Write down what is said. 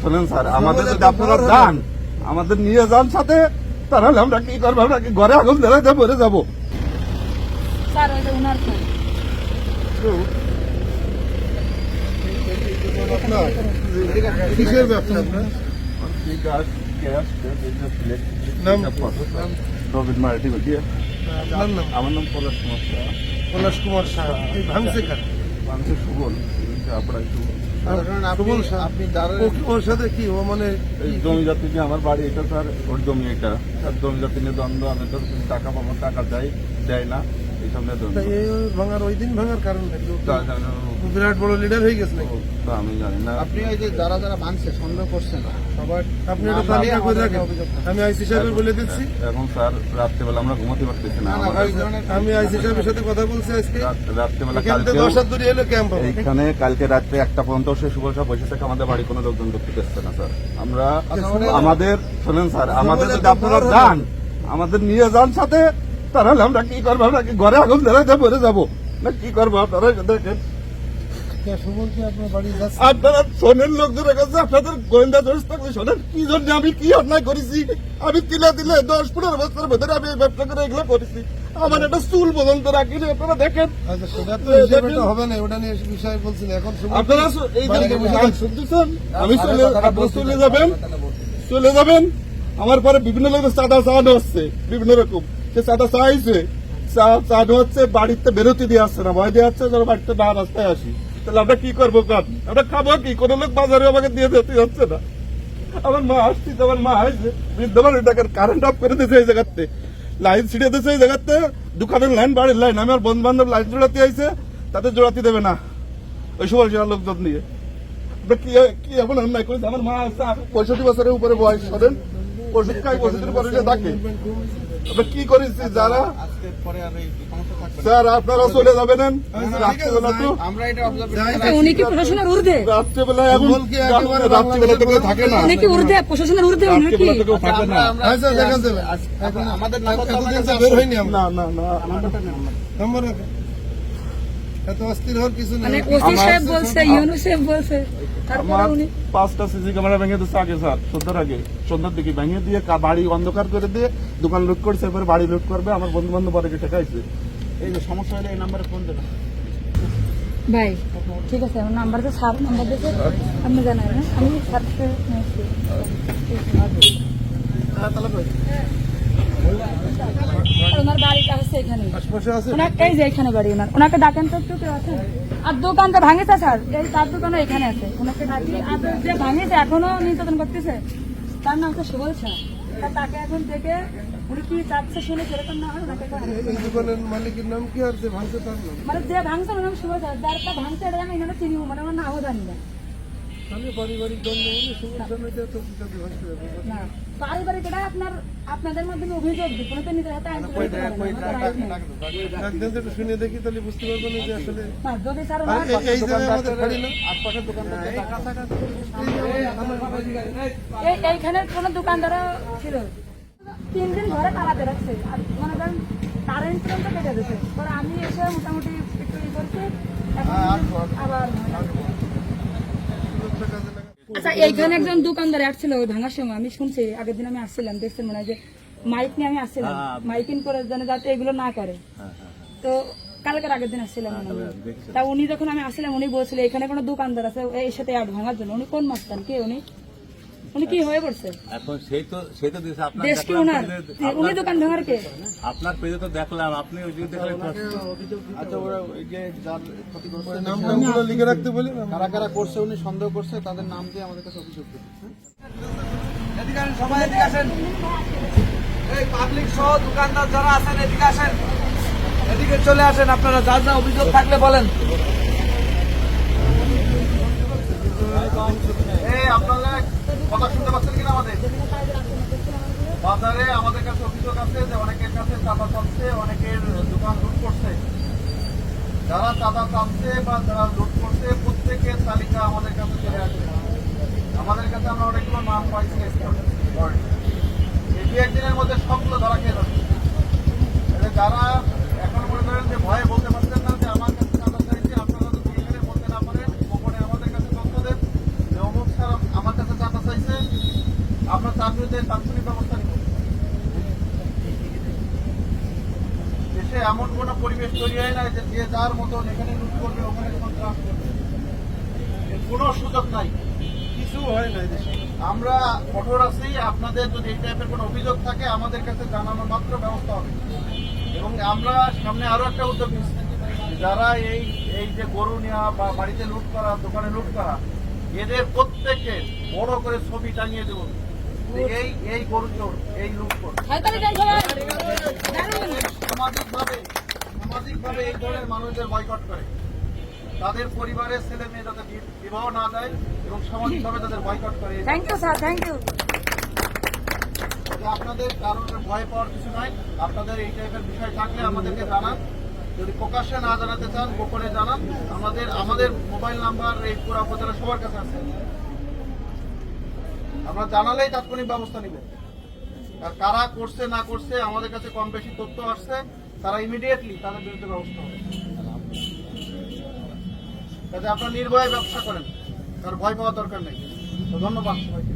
শোনেন স্যার, আমাদের যদি আপনারা যান, আমাদের নিয়ে যান সাথে, তাহলে আমরা কি করবো? আমরা কি ঘরে আগুন ধরাইতে মরে যাবো? স্যার ওইটা ওনার ফোন। কিসের ব্যবসা আপনার? রবিন মারাঠি বলিয়ে। আপনার নাম? আমার নাম পলাশ কুমার শাহ। পলাশ কুমার শাহ। এই ভাঙছে কার? মানুষের সুবল, আপনারা একটু সুবল শাহ। ওর সাথে কি ও মানে এই জমি জাতি নিয়ে আমার বাড়ি এটা স্যার, ওর জমি এটা স্যার, জমি জাতি নিয়ে দ্বন্দ্ব। আমি তো টাকা পাবো, টাকা দেয় না, এইসব নিয়ে দ্বন্দ্ব। এই ভাঙার ওই দিন ভাঙার কারণ বিরাট বড় লিডার হয়ে গেছে নাকি? তা আমি জানি না। আপনি ওই যে যারা যারা মানছে সন্দেহ করছেন সবার আপনি এটা তালিকা করে রাখেন, আমি আইসি সাহেবের বলে দিচ্ছি। এখন স্যার রাত্রেবেলা আমরা ঘুমাতে পারতেছি না। আমি আইসি সাহেবের সাথে কথা বলছি আজকে। রাত্রেবেলা এখান থেকে 10 হাত দূরে এলো ক্যাম্প হবে। এইখানে কালকে রাত্রে 1টা পর্যন্ত সে সুবল সাহেব বসে থেকে আমাদের বাড়ি কোনো লোকজন দেখতে পেচ্ছে না স্যার। আমরা আমাদের শোনেন স্যার, আমাদের যদি আপনারা যান, আমাদের নিয়ে যান সাথে, তাহলে আমরা কি করবো? আমরা কি ঘরে আগুন ধরাইতে মরে যাবো না কি করবো? আপনারা দেখেন, আপনারা শোনেন লোকজনের কাছে, আপনাদের গোয়েন্দা দোষ থাকলে শোনেন কি জন্য আমি কি অন্যায় করেছি। আমি তিলে 10-15 বছরের ভেতরে আমি এই ব্যবসা করে এগুলো করেছি। আমার একটা চুল পর্যন্ত রাখিনি, আপনারা দেখেন। হবে না, ওটা নিয়ে বিষয় বলছিল। এখন আপনারা এই শুনতেছেন, আমি চলে যাবেন। আমার পরে বিভিন্ন লোকের চাঁদা চাওয়ানো হচ্ছে, বিভিন্ন রকম সে চাঁদা চাইছে, চাওয়ানো হচ্ছে, বাড়িতে বেরোতে দিয়ে আসছে না, ভয় দিয়ে আসছে যেন বাড়িতে না রাস্তায় আসি। তাহলে আমরা কি করবো? কাজ আমরা খাবো কি? কোন লোক বাজারে আমাকে দিয়ে যেতে হচ্ছে না। আমার মা আসছি, আমার মা আসছে, বৃদ্ধ মানুষ টাকার কারেন্ট অফ করে দিয়েছে এই জায়গাতে, লাইন ছিঁড়ে দিয়েছে এই জায়গাতে, দোকানের লাইন, বাড়ির লাইন। আমার বন্ধু বান্ধব লাইন জোড়াতে আইছে, তাদের জোড়াতে দেবে না ওই সুবল সেনা লোকজন নিয়ে। কি এখন অন্যায় করেছে? আমার মা আসছে 65 বছরের উপরে বয়স, শোনেন, ওষুধ খাই, ওষুধের পরে থাকে। আমরা কি করেছি যারা? স্যার আপনারা চলে যাবেন রাত্রিবেলা, তো উনি কি প্রশাসনের ঊর্ধ্বে? রাত্রিবেলা এখন রাত্রিবেলা তো কেউ থাকে না, উনি কি ঊর্ধ্বে, প্রশাসনের ঊর্ধ্বে উনি নাকি? রাত্রিবেলা তো কেউ থাকে না। আমাদের বের হয়নি আমরা। না নম্বর এত অস্থির হওয়ার কিছু মানে নেই। ওসি সাহেব বলছে, ইউনূস সাহেব বলছে, তারপরে আমার উনি 5টা সিসি ক্যামেরা ভেঙে দিচ্ছে আগে স্যার, সন্ধ্যার দিকে ভেঙে দিয়ে বাড়ি অন্ধকার করে দিয়ে দোকান লুট করছে, এরপরে বাড়ি লুট করবে। আমার বন্ধু বান্ধব পরে ঠেকাইছে। এই যে সমস্যা হলে এই নাম্বারে ফোন দেবে ভাই। ঠিক আছে, আমার নাম্বার তো স্যার নাম্বার দিয়েছে, আপনি জানেন না, আমি স্যারকে নিয়েছি। ওনার বাড়িটা হচ্ছে এখানে, আশপাশে আছে ওনার এই যে এখানে বাড়ি ওনার। ওনাকে ডাকেন তো, একটু কেউ আছে? আর দোকানটা ভাঙেছে স্যার, এই তার দোকানও এখানে আছে, ওনাকে ডাকি। আর যে ভাঙেছে এখনো নির্যাতন করতেছে, তার নাম হচ্ছে সুবল শাহ। তাকে এখন থেকে উনি কি চাচ্ছে শুনে সেরকম না হয়, ওনাকে এই দোকানের মালিকের নাম কি? আর যে ভাঙছে তার নাম? মানে যে ভাঙছে ওনার নাম সুবল শাহ, যারটা ভাঙছে এটা আমি এখানে চিনি, মানে আমার নামও জানি না। আমি পারিবারিক দ্বন্দ্ব হলে সুবল সামনে তো কিভাবে ভাঙতে হবে? না পারিবারিক এটা আপনাদের মাধ্যমে অভিযোগ দিই, কোনো তো নিজের হাতে আইন করতে পারে না। একদিন তো একটু শুনে দেখি, তাহলে বুঝতে পারবো না যে আসলে না, যদি স্যার আর এই জায়গায় আমাদের বাড়ি না। এইখানে কোনো দোকানদারও ছিল, 3 দিন ধরে তালাতে রাখছে। আর মনে করেন কারেন্ট পর্যন্ত কেটে দিচ্ছে। পরে আমি এসে মোটামুটি একটু ই করছি, এখন আবার। আচ্ছা, এইখানে একজন দোকানদার আসছিল ওই ভাঙার সময়, আমি শুনছি, আগের দিন আমি আসছিলাম, দেখছেন মনে হয় যে মাইক নিয়ে আমি আসছিলাম, মাইকিং করে যেন যাতে এগুলো না করে। তো কালকের আগের দিন আসছিলাম তা উনি যখন আমি আসছিলাম, উনি বলছিল এখানে কোনো দোকানদার আছে এই সাথে আট ভাঙার জন্য। উনি কোন মাস্তান, কে উনি? উনি কি হয়ে পড়ছে? এখন সেই তো দিয়েছে আপনার, দেশ কি ওনার? উনি দোকান ভাঙার কে? আপনার পেজে তো দেখলাম, আপনি ওই দিকে দেখলেন। আচ্ছা, ওরা ওই যে যার ক্ষতি করছে নামগুলো লিখে রাখতে বলি না। কারা কারা করছে উনি সন্দেহ করছে, তাদের নাম দিয়ে আমাদের কাছে অভিযোগ দিচ্ছে। সবাই এদিকে আসেন, এই পাবলিক সহ দোকানদার যারা আছেন এদিকে আসেন, এদিকে চলে আসেন। আপনারা যার যা অভিযোগ থাকলে বলেন। আপনারা কথা শুনতে পাচ্ছেন কিনা? আমাদের বাজারে আমাদের কাছে অভিযোগ আছে যে অনেকের কাছে চাঁদা চাচ্ছে, অনেকের দোকান লুট করছে। যারা চাঁদা চাচ্ছে বা যারা লুট করছে প্রত্যেকের তালিকা আমাদের কাছে চলে আসবে। আমাদের কাছে আমরা অনেকগুলো নাম পাইছি, এই 2-1 দিনের মধ্যে সবগুলো ধরা খেয়ে যাচ্ছে। যারা এখন মনে করেন যে ভয়ে বলতে পারছেন না যে আমার কাছে চাঁদা চাইছে, আপনারা যদি এখানে বলতে না পারেন, গোপনে আমাদের কাছে তথ্য দেন যে অমুক স্যার আমার কাছে চাঁদা বিরুদ্ধে তাৎক্ষণিক ব্যবস্থা নিব। দেশে এমন কোন পরিবেশ তৈরি হয় না যে যে যার মতন এখানে লুট করবে ওখানে সন্ত্রাস করবে, এর কোনো সুযোগ নাই। কিছু হয় না এই দেশে। আমরা কঠোর আছি, আপনাদের যদি এই টাইপের কোনো অভিযোগ থাকে আমাদের কাছে জানানো মাত্র ব্যবস্থা হবে। এবং আমরা সামনে আরো একটা উদ্যোগ নিচ্ছি, যারা এই যে গরু নেওয়া বা বাড়িতে লুট করা, দোকানে লুট করা, এদের প্রত্যেককে বড় করে ছবি টাঙিয়ে দেব, এই গরু চোর, এই লুট চোর। হাততালি দেন সবাই। সামাজিকভাবে এই ধরনের মানুষদের বয়কট করে, তাদের পরিবারের ছেলে মেয়ে যাতে বিবাহ না দেয় এবং সামাজিকভাবে তাদের বয়কট করে। Thank you sir, thank you. আপনাদের কারোর ভয় পাওয়ার কিছু নাই। আপনাদের এই টাইপের বিষয় থাকলে আমাদেরকে জানান, যদি প্রকাশ্যে না জানাতে চান গোপনে জানান। আমাদের মোবাইল নাম্বার এই পুরো উপজেলা সবার কাছে আছে, আমরা জানালেই তাৎক্ষণিক ব্যবস্থা নিব। আর কারা করছে না করছে আমাদের কাছে কম বেশি তথ্য আসছে, তারা ইমিডিয়েটলি তাদের বিরুদ্ধে ব্যবস্থা হবে। যাতে আপনারা নির্ভয়ে ব্যবসা করেন, তার ভয় পাওয়ার দরকার নেই। তো ধন্যবাদ সবাইকে।